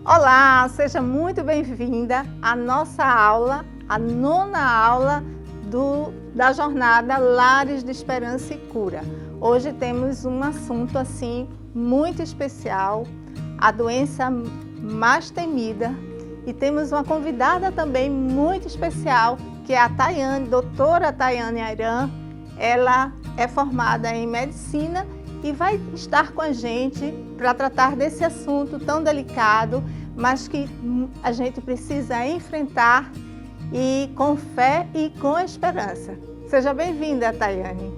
Olá, seja muito bem-vinda à nossa aula, a nona aula da jornada Lares de Esperança e Cura. Hoje temos um assunto assim muito especial, a doença mais temida, e temos uma convidada também muito especial, que é a Tayane, doutora Tayane Ayran. Ela é formada em medicina e vai estar com a gente para tratar desse assunto tão delicado, mas que a gente precisa enfrentar e com fé e com esperança. Seja bem-vinda, Tayane.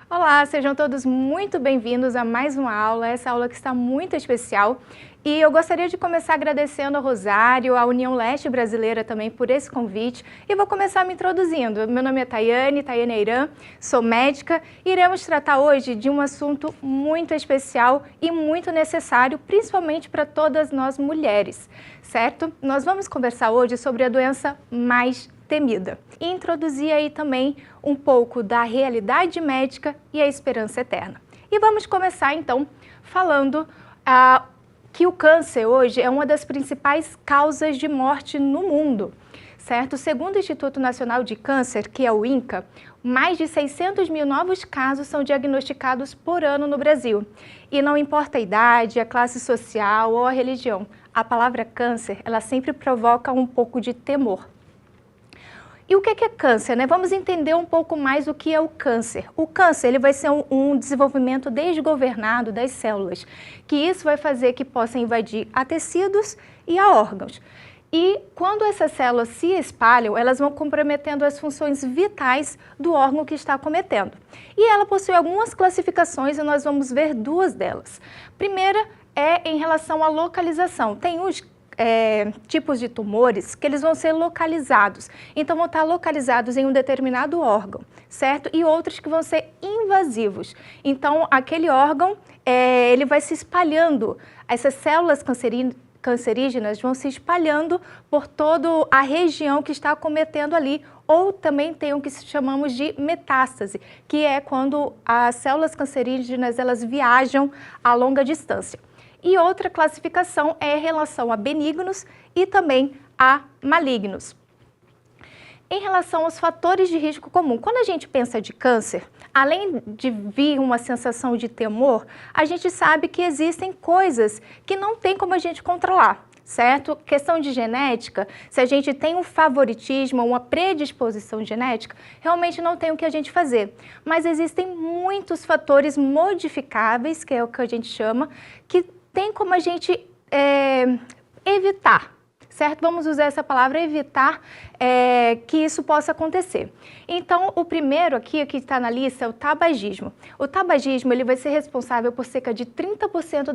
Olá, sejam todos muito bem-vindos a mais uma aula, essa aula que está muito especial. E eu gostaria de começar agradecendo ao Rosário, à União Leste Brasileira também por esse convite. E vou começar me introduzindo. Meu nome é Tayane Ayran, sou médica e iremos tratar hoje de um assunto muito especial e muito necessário, principalmente para todas nós mulheres, certo? Nós vamos conversar hoje sobre a doença mais temida. E introduzir aí também um pouco da realidade médica e a esperança eterna. E vamos começar então falando que o câncer hoje é uma das principais causas de morte no mundo, certo? Segundo o Instituto Nacional de Câncer, que é o INCA, mais de 600 mil novos casos são diagnosticados por ano no Brasil. E não importa a idade, a classe social ou a religião, a palavra câncer, ela sempre provoca um pouco de temor. E o que é câncer, né? Vamos entender um pouco mais o que é o câncer. O câncer ele vai ser um desenvolvimento desgovernado das células, que isso vai fazer que possa invadir a tecidos e a órgãos. E quando essas células se espalham, elas vão comprometendo as funções vitais do órgão que está acometendo. E ela possui algumas classificações e nós vamos ver duas delas. Primeira é em relação à localização. Tem os tipos de tumores que eles vão ser localizados, então vão estar localizados em um determinado órgão, certo? E outros que vão ser invasivos, então aquele órgão ele vai se espalhando, essas células cancerígenas vão se espalhando por toda a região que está acometendo ali, ou também tem o que chamamos de metástase, que é quando as células cancerígenas elas viajam a longa distância. E outra classificação é em relação a benignos e também a malignos. Em relação aos fatores de risco comum, quando a gente pensa de câncer, além de vir uma sensação de temor, a gente sabe que existem coisas que não tem como a gente controlar, certo? Questão de genética, se a gente tem um favoritismo, uma predisposição genética, realmente não tem o que a gente fazer. Mas existem muitos fatores modificáveis, que é o que a gente chama, que tem como a gente evitar, certo? Vamos usar essa palavra, evitar que isso possa acontecer. Então, o primeiro aqui que está na lista é o tabagismo. O tabagismo ele vai ser responsável por cerca de 30%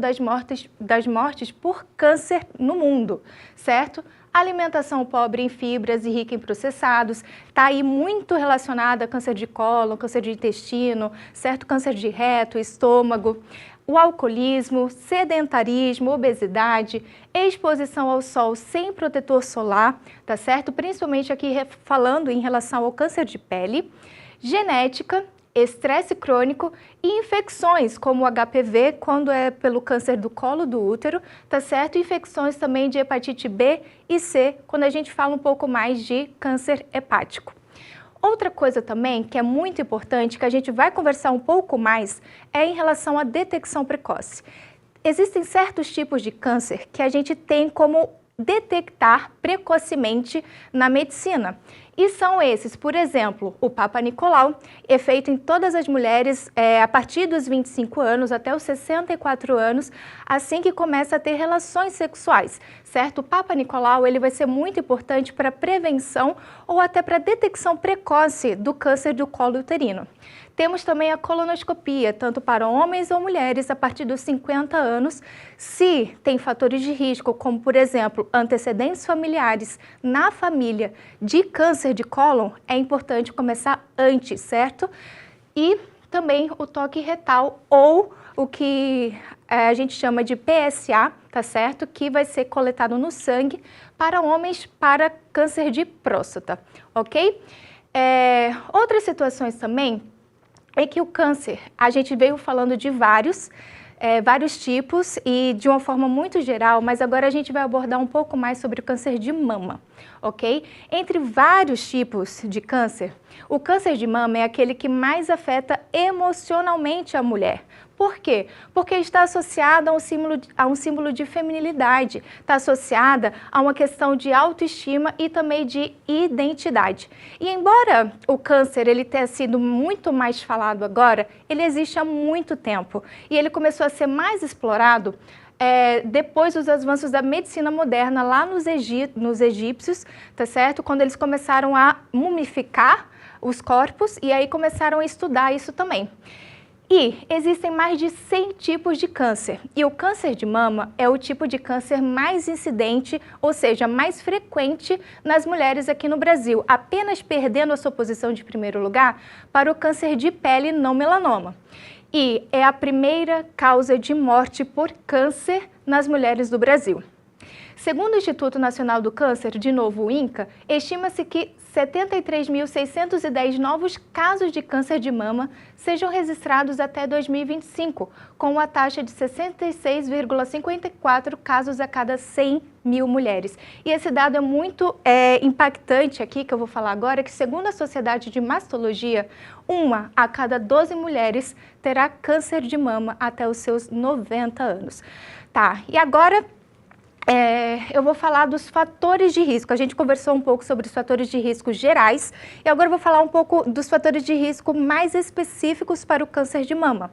das mortes por câncer no mundo, certo? Alimentação pobre em fibras e rica em processados, está aí muito relacionada a câncer de cólon, câncer de intestino, certo? Câncer de reto, estômago. O alcoolismo, sedentarismo, obesidade, exposição ao sol sem protetor solar, tá certo? Principalmente aqui falando em relação ao câncer de pele, genética, estresse crônico e infecções como o HPV, quando é pelo câncer do colo do útero, tá certo? Infecções também de hepatite B e C, quando a gente fala um pouco mais de câncer hepático. Outra coisa também que é muito importante, que a gente vai conversar um pouco mais, é em relação à detecção precoce. Existem certos tipos de câncer que a gente tem como detectar precocemente na medicina. E são esses, por exemplo, o Papa Nicolau, é feito em todas as mulheres a partir dos 25 anos até os 64 anos, assim que começa a ter relações sexuais, certo? O Papa Nicolau ele vai ser muito importante para prevenção ou até para detecção precoce do câncer do colo uterino. Temos também a colonoscopia, tanto para homens ou mulheres a partir dos 50 anos, se tem fatores de risco, como por exemplo, antecedentes familiares na família de câncer de cólon, é importante começar antes, certo? E também o toque retal ou o que a gente chama de PSA, tá certo? Que vai ser coletado no sangue para homens para câncer de próstata, ok? Outras situações também é que o câncer, a gente veio falando de vários tipos e de uma forma muito geral, mas agora a gente vai abordar um pouco mais sobre o câncer de mama, ok? Entre vários tipos de câncer, o câncer de mama é aquele que mais afeta emocionalmente a mulher. Por quê? Porque está associada a um símbolo de feminilidade, está associada a uma questão de autoestima e também de identidade. E embora o câncer ele tenha sido muito mais falado agora, ele existe há muito tempo e ele começou a ser mais explorado depois dos avanços da medicina moderna lá nos egípcios, tá certo? Quando eles começaram a mumificar os corpos e aí começaram a estudar isso também. E existem mais de 100 tipos de câncer, e o câncer de mama é o tipo de câncer mais incidente, ou seja, mais frequente nas mulheres aqui no Brasil, apenas perdendo a sua posição de primeiro lugar para o câncer de pele não melanoma. E é a primeira causa de morte por câncer nas mulheres do Brasil. Segundo o Instituto Nacional do Câncer, de novo o INCA, estima-se que 73.610 novos casos de câncer de mama sejam registrados até 2025, com uma taxa de 66,54 casos a cada 100 mil mulheres. E esse dado é muito impactante aqui, que eu vou falar agora, que segundo a Sociedade de Mastologia, 1 a cada 12 mulheres terá câncer de mama até os seus 90 anos. Tá, e agora eu vou falar dos fatores de risco. A gente conversou um pouco sobre os fatores de risco gerais e agora eu vou falar um pouco dos fatores de risco mais específicos para o câncer de mama.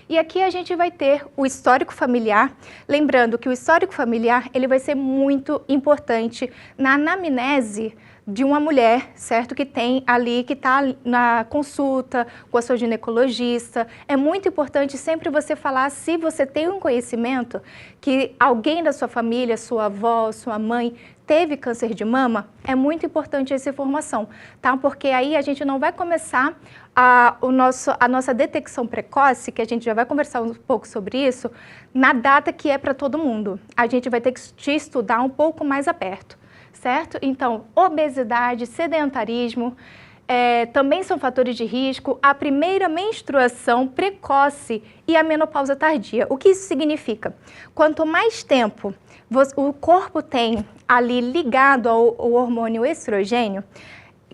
E aqui a gente vai ter o histórico familiar, lembrando que o histórico familiar ele vai ser muito importante na anamnese de uma mulher, certo? Que tem ali, que está na consulta com a sua ginecologista. É muito importante sempre você falar, se você tem um conhecimento que alguém da sua família, sua avó, sua mãe, teve câncer de mama, é muito importante essa informação, tá? Porque aí a gente não vai começar a nossa detecção precoce, que a gente já vai conversar um pouco sobre isso, na data que é para todo mundo. A gente vai ter que te estudar um pouco mais a perto. Certo? Então, obesidade, sedentarismo, também são fatores de risco, a primeira menstruação precoce e a menopausa tardia. O que isso significa? Quanto mais tempo o corpo tem ali ligado ao hormônio estrogênio,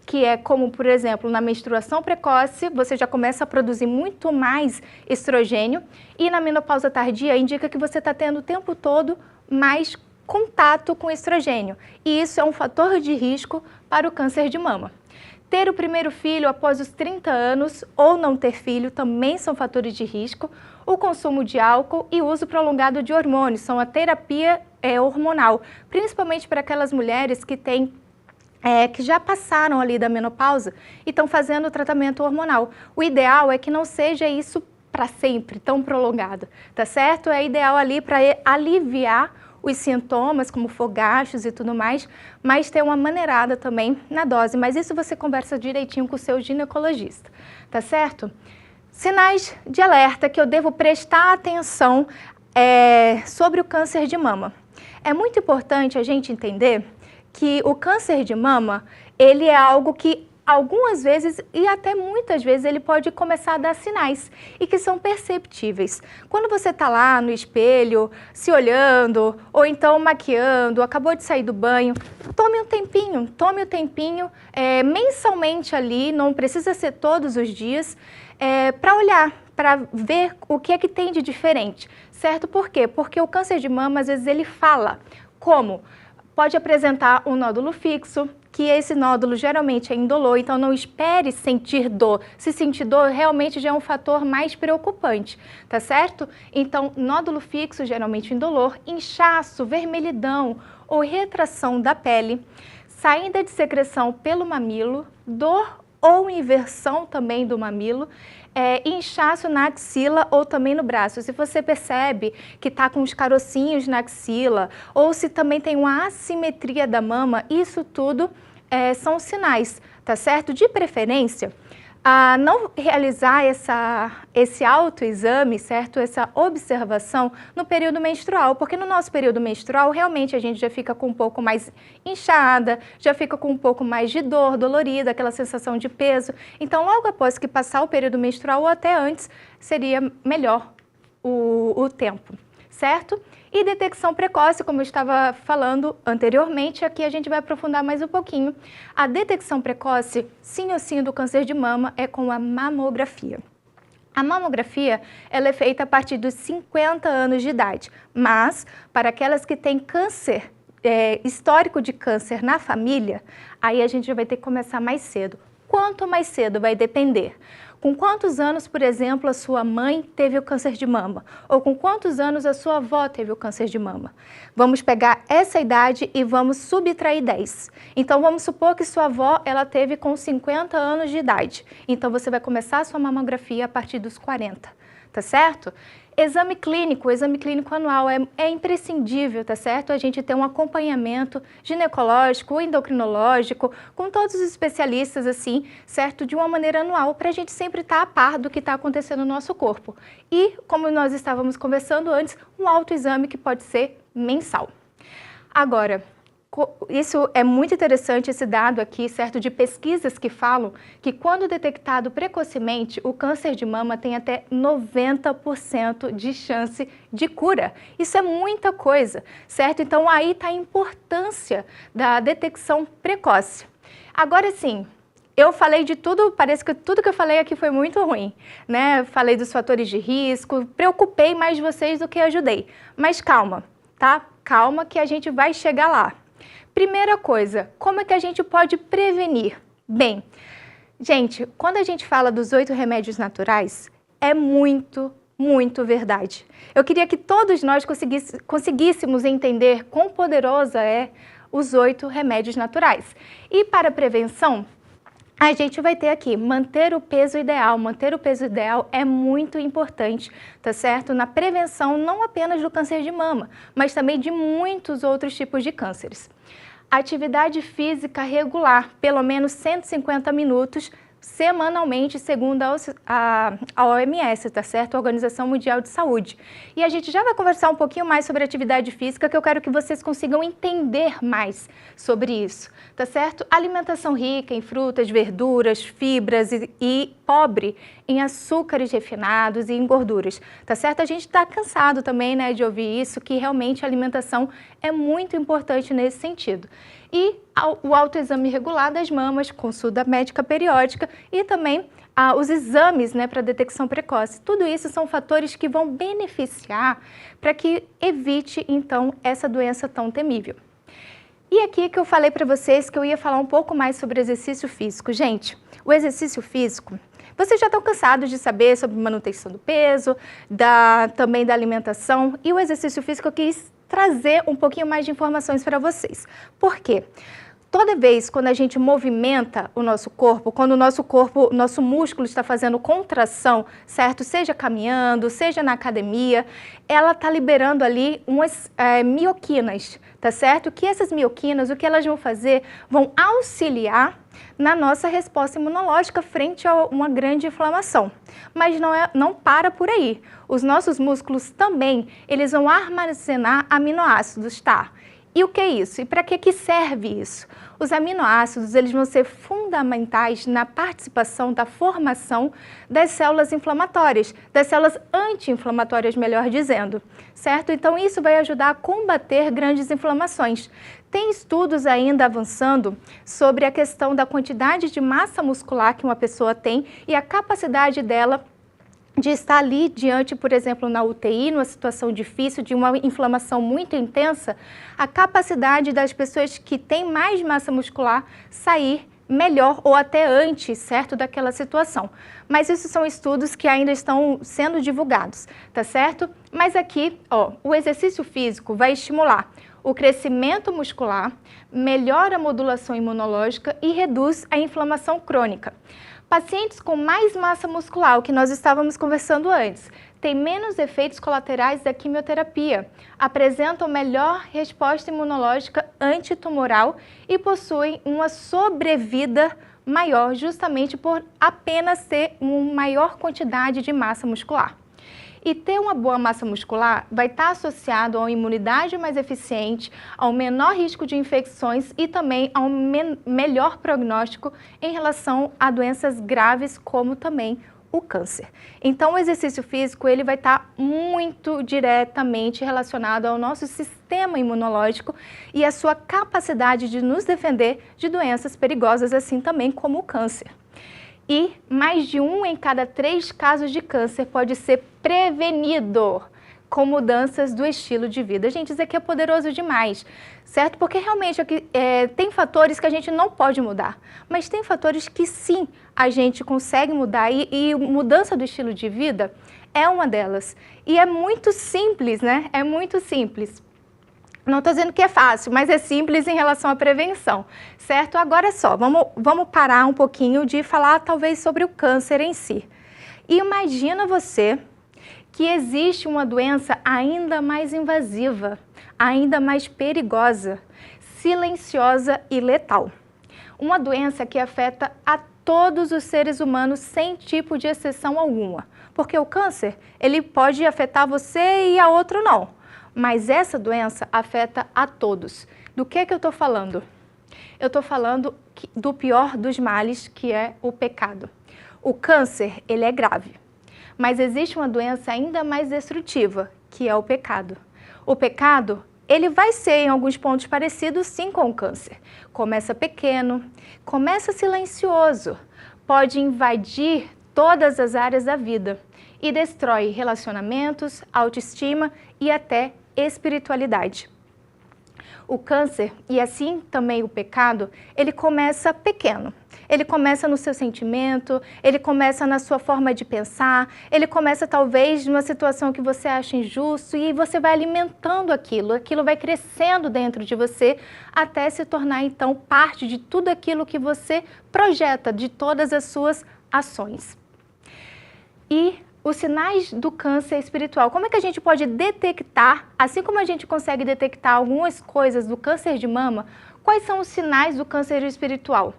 que é como, por exemplo, na menstruação precoce, você já começa a produzir muito mais estrogênio, e na menopausa tardia indica que você está tendo o tempo todo mais contato com estrogênio, e isso é um fator de risco para o câncer de mama. Ter o primeiro filho após os 30 anos ou não ter filho também são fatores de risco. O consumo de álcool e o uso prolongado de hormônios são a terapia hormonal, principalmente para aquelas mulheres que que já passaram ali da menopausa e estão fazendo o tratamento hormonal. O ideal é que não seja isso para sempre, tão prolongado, tá certo? É ideal ali para aliviar os sintomas, como fogachos e tudo mais, mas ter uma maneirada também na dose. Mas isso você conversa direitinho com o seu ginecologista, tá certo? Sinais de alerta que eu devo prestar atenção sobre o câncer de mama. É muito importante a gente entender que o câncer de mama, ele é algo que algumas vezes e até muitas vezes ele pode começar a dar sinais e que são perceptíveis. Quando você está lá no espelho, se olhando, ou então maquiando, acabou de sair do banho, tome um tempinho, mensalmente ali, não precisa ser todos os dias, para olhar, para ver o que é que tem de diferente, certo? Por quê? Porque o câncer de mama, às vezes, ele fala como pode apresentar um nódulo fixo, que esse nódulo geralmente é indolor, então não espere sentir dor. Se sentir dor, realmente já é um fator mais preocupante, tá certo? Então, nódulo fixo, geralmente indolor, inchaço, vermelhidão ou retração da pele, saída de secreção pelo mamilo, dor ou inversão também do mamilo, inchaço na axila ou também no braço. Se você percebe que está com os carocinhos na axila ou se também tem uma assimetria da mama, isso tudo são sinais, tá certo? De preferência, a não realizar esse autoexame, certo? Essa observação no período menstrual, porque no nosso período menstrual, realmente a gente já fica com um pouco mais inchada, já fica com um pouco mais de dor, dolorida, aquela sensação de peso. Então, logo após que passar o período menstrual ou até antes, seria melhor o tempo, certo? E detecção precoce, como eu estava falando anteriormente, aqui a gente vai aprofundar mais um pouquinho. A detecção precoce, sim ou sim, do câncer de mama é com a mamografia. A mamografia, ela é feita a partir dos 50 anos de idade, mas para aquelas que têm câncer, histórico de câncer na família, aí a gente já vai ter que começar mais cedo. Quanto mais cedo vai depender. Com quantos anos, por exemplo, a sua mãe teve o câncer de mama? Ou com quantos anos a sua avó teve o câncer de mama? Vamos pegar essa idade e vamos subtrair 10. Então, vamos supor que sua avó ela teve com 50 anos de idade. Então, você vai começar a sua mamografia a partir dos 40, tá certo? Exame clínico, o exame clínico anual é imprescindível, tá certo? A gente ter um acompanhamento ginecológico, endocrinológico, com todos os especialistas, assim, certo? De uma maneira anual, para a gente sempre estar a par do que está acontecendo no nosso corpo. E, como nós estávamos conversando antes, um autoexame que pode ser mensal. Agora, isso é muito interessante, esse dado aqui, certo, de pesquisas que falam que quando detectado precocemente, o câncer de mama tem até 90% de chance de cura. Isso é muita coisa, certo? Então, aí está a importância da detecção precoce. Agora sim, eu falei de tudo, parece que tudo que eu falei aqui foi muito ruim, né? Falei dos fatores de risco, preocupei mais vocês do que ajudei. Mas calma, tá? Calma que a gente vai chegar lá. Primeira coisa, como é que a gente pode prevenir? Bem, gente, quando a gente fala dos 8 remédios naturais, é muito verdade. Eu queria que todos nós conseguíssemos entender quão poderosa é os 8 remédios naturais. E para prevenção, a gente vai ter aqui, manter o peso ideal. Manter o peso ideal é muito importante, tá certo? Na prevenção não apenas do câncer de mama, mas também de muitos outros tipos de cânceres. Atividade física regular, pelo menos 150 minutos semanalmente, segundo a OMS, tá certo? A Organização Mundial de Saúde. E a gente já vai conversar um pouquinho mais sobre atividade física, que eu quero que vocês consigam entender mais sobre isso, tá certo? Alimentação rica em frutas, verduras, fibras e pobre em açúcares refinados e em gorduras, tá certo? A gente está cansado também, né, de ouvir isso, que realmente a alimentação é muito importante nesse sentido. E o autoexame regular das mamas, consulta médica periódica e também os exames, né, para detecção precoce. Tudo isso são fatores que vão beneficiar para que evite, então, essa doença tão temível. E aqui que eu falei para vocês que eu ia falar um pouco mais sobre exercício físico. Gente, o exercício físico, vocês já estão cansados de saber sobre manutenção do peso, também da alimentação, e o exercício físico eu quis trazer um pouquinho mais de informações para vocês. Por quê? Toda vez quando a gente movimenta o nosso corpo, quando o nosso músculo está fazendo contração, certo? Seja caminhando, seja na academia, ela está liberando ali umas mioquinas, tá certo? Que essas mioquinas, o que elas vão fazer? Vão auxiliar na nossa resposta imunológica frente a uma grande inflamação. Mas não para por aí. Os nossos músculos também, eles vão armazenar aminoácidos, tá? E o que é isso? E para que serve isso? Os aminoácidos, eles vão ser fundamentais na participação da formação das células inflamatórias, das células anti-inflamatórias, melhor dizendo, certo? Então, isso vai ajudar a combater grandes inflamações. Tem estudos ainda avançando sobre a questão da quantidade de massa muscular que uma pessoa tem e a capacidade dela de estar ali diante, por exemplo, na UTI, numa situação difícil, de uma inflamação muito intensa, a capacidade das pessoas que têm mais massa muscular sair melhor ou até antes, certo, daquela situação. Mas isso são estudos que ainda estão sendo divulgados, tá certo? Mas aqui, ó, o exercício físico vai estimular o crescimento muscular, melhora a modulação imunológica e reduz a inflamação crônica. Pacientes com mais massa muscular, o que nós estávamos conversando antes, têm menos efeitos colaterais da quimioterapia, apresentam melhor resposta imunológica antitumoral e possuem uma sobrevida maior, justamente por apenas ter uma maior quantidade de massa muscular. E ter uma boa massa muscular vai estar associado a uma imunidade mais eficiente, a um menor risco de infecções e também a um melhor prognóstico em relação a doenças graves, como também o câncer. Então, o exercício físico ele vai estar muito diretamente relacionado ao nosso sistema imunológico e a sua capacidade de nos defender de doenças perigosas, assim também como o câncer. E mais de 1 em cada 3 casos de câncer pode ser prevenido com mudanças do estilo de vida. Gente, isso aqui é poderoso demais, certo? Porque realmente aqui, tem fatores que a gente não pode mudar, mas tem fatores que sim a gente consegue mudar e mudança do estilo de vida é uma delas. E é muito simples, né? É muito simples. Não estou dizendo que é fácil, mas é simples em relação à prevenção, certo? Agora só, vamos parar um pouquinho de falar talvez sobre o câncer em si. E imagina você que existe uma doença ainda mais invasiva, ainda mais perigosa, silenciosa e letal. Uma doença que afeta a todos os seres humanos sem tipo de exceção alguma. Porque o câncer, ele pode afetar você e a outro não. Mas essa doença afeta a todos. Do que eu estou falando? Eu estou falando do pior dos males, que é o pecado. O câncer, ele é grave. Mas existe uma doença ainda mais destrutiva, que é o pecado. O pecado, ele vai ser em alguns pontos parecidos sim com o câncer. Começa pequeno, começa silencioso, pode invadir todas as áreas da vida e destrói relacionamentos, autoestima e até espiritualidade. O câncer, e assim também o pecado, ele começa pequeno. Ele começa no seu sentimento, ele começa na sua forma de pensar, ele começa talvez numa situação que você acha injusto e você vai alimentando aquilo vai crescendo dentro de você até se tornar então parte de tudo aquilo que você projeta, de todas as suas ações. E os sinais do câncer espiritual, como é que a gente pode detectar, assim como a gente consegue detectar algumas coisas do câncer de mama, quais são os sinais do câncer espiritual?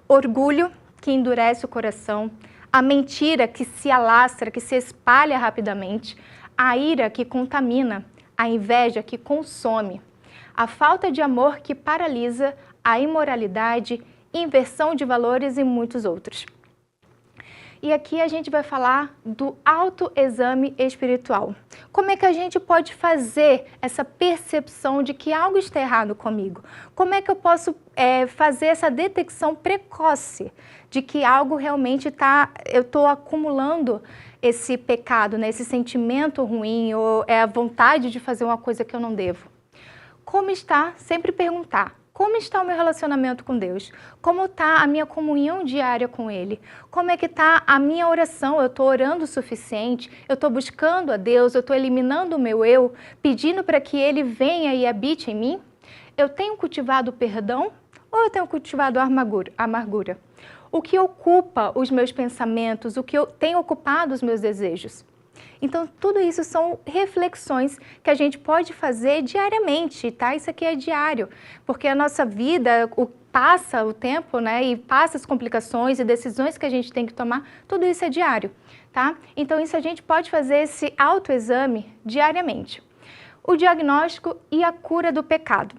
Orgulho, que endurece o coração, a mentira, que se alastra, que se espalha rapidamente, a ira, que contamina, a inveja, que consome, a falta de amor, que paralisa, a imoralidade, inversão de valores e muitos outros. E aqui a gente vai falar do autoexame espiritual. Como é que a gente pode fazer essa percepção de que algo está errado comigo? Como é que eu posso fazer essa detecção precoce de que algo realmente eu estou acumulando esse pecado, né? Esse sentimento ruim ou a vontade de fazer uma coisa que eu não devo? Como está? Sempre perguntar. Como está o meu relacionamento com Deus? Como está a minha comunhão diária com Ele? Como é que está a minha oração? Eu estou orando o suficiente? Eu estou buscando a Deus? Eu estou eliminando o meu eu? Pedindo para que Ele venha e habite em mim? Eu tenho cultivado o perdão ou eu tenho cultivado a amargura? O que ocupa os meus pensamentos? O que tem ocupado os meus desejos? Então, tudo isso são reflexões que a gente pode fazer diariamente, tá? Isso aqui é diário, porque a nossa vida passa o tempo, né? E passa as complicações e decisões que a gente tem que tomar, tudo isso é diário, tá? Então, isso a gente pode fazer esse autoexame diariamente. O diagnóstico e a cura do pecado.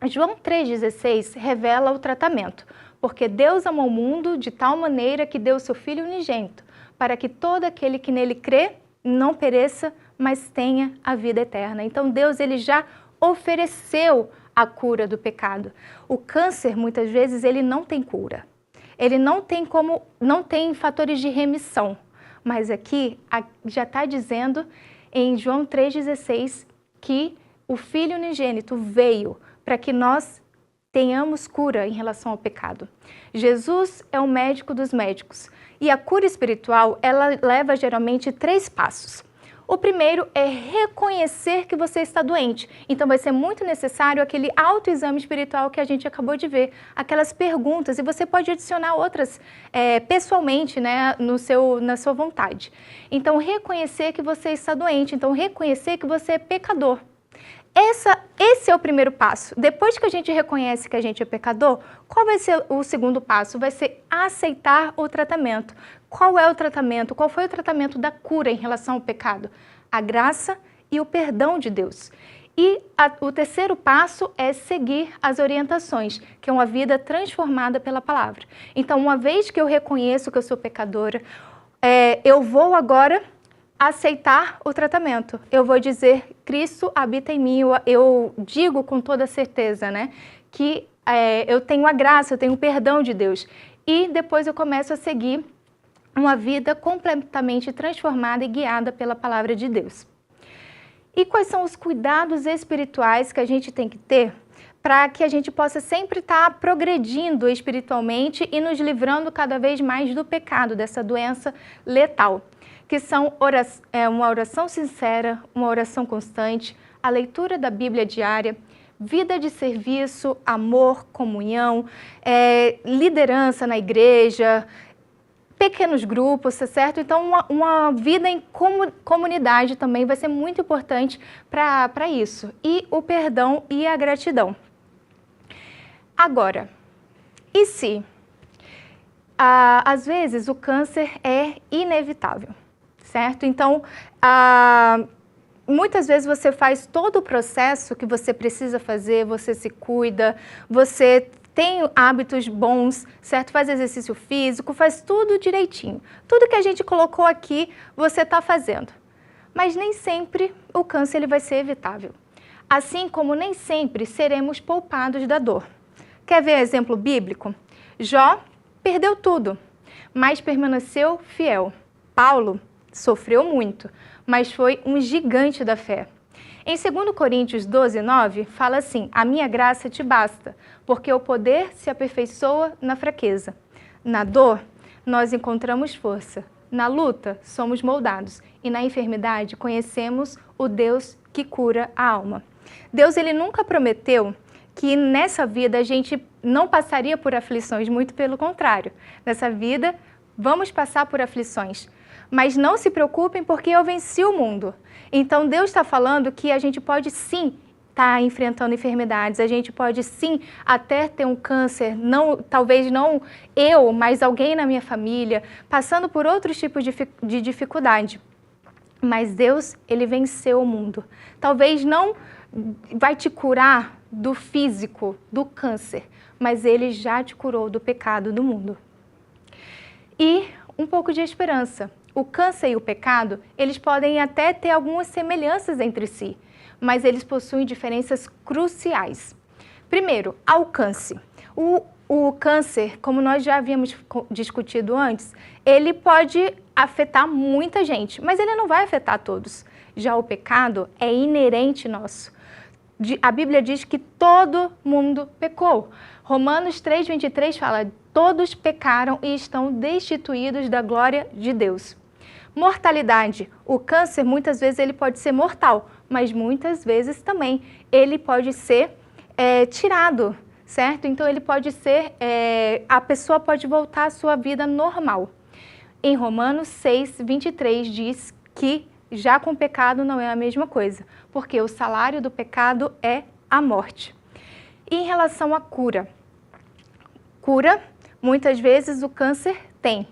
João 3,16 revela o tratamento, porque Deus amou o mundo de tal maneira que deu o seu Filho unigênito, para que todo aquele que nele crê não pereça, mas tenha a vida eterna. Então Deus ele já ofereceu a cura do pecado. O câncer, muitas vezes, ele não tem cura. Ele não tem fatores de remissão. Mas aqui já está dizendo em João 3,16 que o Filho unigênito veio para que nós tenhamos cura em relação ao pecado. Jesus é o médico dos médicos. E a cura espiritual, ela leva geralmente 3 passos. O primeiro é reconhecer que você está doente. Então vai ser muito necessário aquele autoexame espiritual que a gente acabou de ver, aquelas perguntas, e você pode adicionar outras pessoalmente, né, na sua vontade. Então reconhecer que você está doente, então reconhecer que você é pecador. esse é o primeiro passo. Depois que a gente reconhece que a gente é pecador, qual vai ser o segundo passo? Vai ser aceitar o tratamento. Qual é o tratamento? Qual foi o tratamento da cura em relação ao pecado? A graça e o perdão de Deus. E o terceiro passo é seguir as orientações, que é uma vida transformada pela palavra. Então, uma vez que eu reconheço que eu sou pecadora, eu vou agora aceitar o tratamento. Eu vou dizer, Cristo habita em mim. Eu digo com toda certeza, né, que eu tenho a graça, eu tenho o perdão de Deus. E depois eu começo a seguir uma vida completamente transformada e guiada pela palavra de Deus. E quais são os cuidados espirituais que a gente tem que ter para que a gente possa sempre estar progredindo espiritualmente e nos livrando cada vez mais do pecado, dessa doença letal? Que são uma oração sincera, uma oração constante, a leitura da Bíblia diária, vida de serviço, amor, comunhão, liderança na igreja, pequenos grupos, tá certo? Então, uma vida em comunidade também vai ser muito importante para isso. E o perdão e a gratidão. Agora, e se, às vezes, o câncer é inevitável, certo? Então, muitas vezes você faz todo o processo que você precisa fazer, você se cuida, você tem hábitos bons, certo? Faz exercício físico, faz tudo direitinho. Tudo que a gente colocou aqui, você está fazendo. Mas nem sempre o câncer ele vai ser evitável. Assim como nem sempre seremos poupados da dor. Quer ver exemplo bíblico? Jó perdeu tudo, mas permaneceu fiel. Paulo sofreu muito, mas foi um gigante da fé. Em 2 Coríntios 12, 9, fala assim, a minha graça te basta, porque o poder se aperfeiçoa na fraqueza. Na dor, nós encontramos força. Na luta, somos moldados. E na enfermidade, conhecemos o Deus que cura a alma. Deus ele nunca prometeu que nessa vida a gente não passaria por aflições, muito pelo contrário. Nessa vida, vamos passar por aflições. Mas não se preocupem porque eu venci o mundo. Então Deus está falando que a gente pode sim estar enfrentando enfermidades, a gente pode sim até ter um câncer, talvez não eu, mas alguém na minha família, passando por outros tipos de dificuldade. Mas Deus, ele venceu o mundo. Talvez não vai te curar do físico, do câncer, mas ele já te curou do pecado do mundo. E um pouco de esperança. O câncer e o pecado, eles podem até ter algumas semelhanças entre si, mas eles possuem diferenças cruciais. Primeiro, alcance. O câncer, como nós já havíamos discutido antes, ele pode afetar muita gente, mas ele não vai afetar todos. Já o pecado é inerente nosso. A Bíblia diz que todo mundo pecou. Romanos 3:23 fala, todos pecaram e estão destituídos da glória de Deus. Mortalidade. O câncer, muitas vezes, ele pode ser mortal, mas muitas vezes também ele pode ser tirado, certo? Então, ele pode ser, a pessoa pode voltar à sua vida normal. Em Romanos 6:23 diz que já com o pecado não é a mesma coisa, porque o salário do pecado é a morte. E em relação à cura, muitas vezes o câncer tem.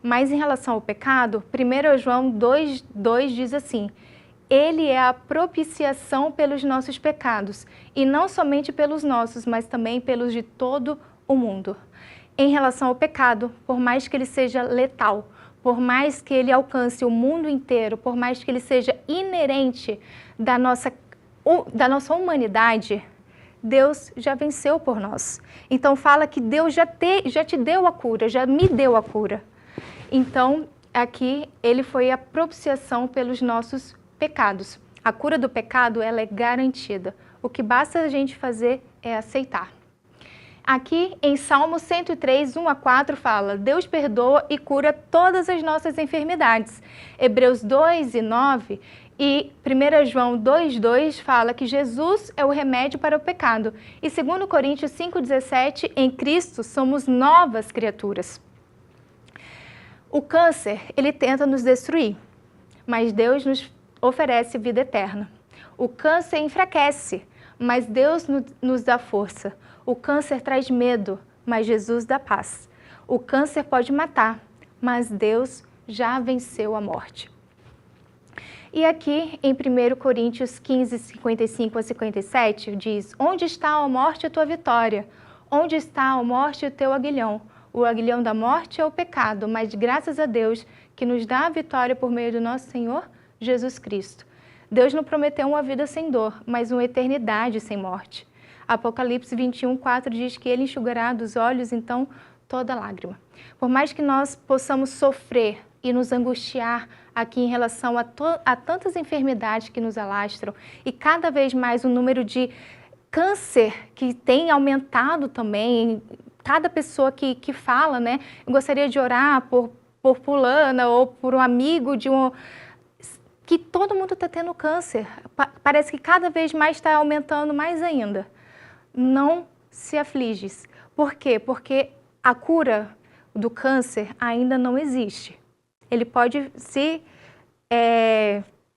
Mas em relação ao pecado, 1 João 2:2 diz assim, ele é a propiciação pelos nossos pecados, e não somente pelos nossos, mas também pelos de todo o mundo. Em relação ao pecado, por mais que ele seja letal, por mais que ele alcance o mundo inteiro, por mais que ele seja inerente da nossa humanidade, Deus já venceu por nós. Então fala que Deus já te deu a cura, já me deu a cura. Então, aqui, ele foi a propiciação pelos nossos pecados. A cura do pecado, ela é garantida. O que basta a gente fazer é aceitar. Aqui, em Salmo 103, 1-4, fala, Deus perdoa e cura todas as nossas enfermidades. Hebreus 2:9 e 1 João 2:2 fala que Jesus é o remédio para o pecado. E 2 Coríntios 5:17, em Cristo somos novas criaturas. O câncer, ele tenta nos destruir, mas Deus nos oferece vida eterna. O câncer enfraquece, mas Deus nos dá força. O câncer traz medo, mas Jesus dá paz. O câncer pode matar, mas Deus já venceu a morte. E aqui em 1 Coríntios 15, 55 a 57, diz: onde está, ó morte, a tua vitória? Onde está, ó morte, o teu aguilhão? O aguilhão da morte é o pecado, mas graças a Deus que nos dá a vitória por meio do nosso Senhor Jesus Cristo. Deus não prometeu uma vida sem dor, mas uma eternidade sem morte. Apocalipse 21, 4 diz que Ele enxugará dos olhos, então, toda lágrima. Por mais que nós possamos sofrer e nos angustiar aqui em relação a tantas enfermidades que nos alastram e cada vez mais o número de câncer que tem aumentado também, cada pessoa que fala, né? Eu gostaria de orar por fulana ou por um amigo que todo mundo está tendo câncer. Parece que cada vez mais está aumentando mais ainda. Não se afliges. Por quê? Porque a cura do câncer ainda não existe. Ele pode se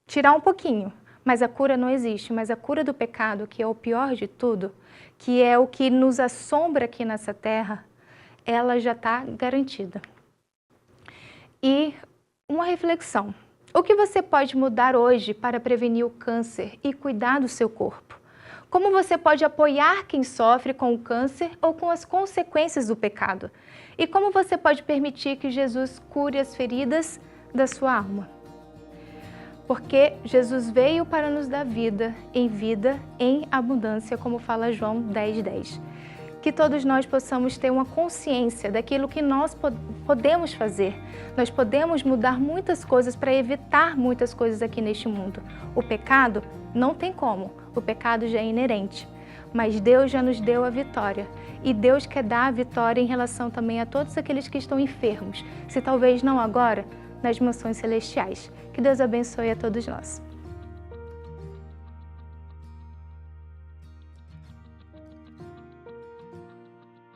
tirar um pouquinho, mas a cura não existe. Mas a cura do pecado, que é o pior de tudo, que é o que nos assombra aqui nessa terra, ela já está garantida. E uma reflexão. O que você pode mudar hoje para prevenir o câncer e cuidar do seu corpo? Como você pode apoiar quem sofre com o câncer ou com as consequências do pecado? E como você pode permitir que Jesus cure as feridas da sua alma? Porque Jesus veio para nos dar vida em abundância, como fala João 10:10. Que todos nós possamos ter uma consciência daquilo que nós podemos fazer. Nós podemos mudar muitas coisas para evitar muitas coisas aqui neste mundo. O pecado não tem como, o pecado já é inerente. Mas Deus já nos deu a vitória. E Deus quer dar a vitória em relação também a todos aqueles que estão enfermos. Se talvez não agora, nas mansões celestiais. Que Deus abençoe a todos nós.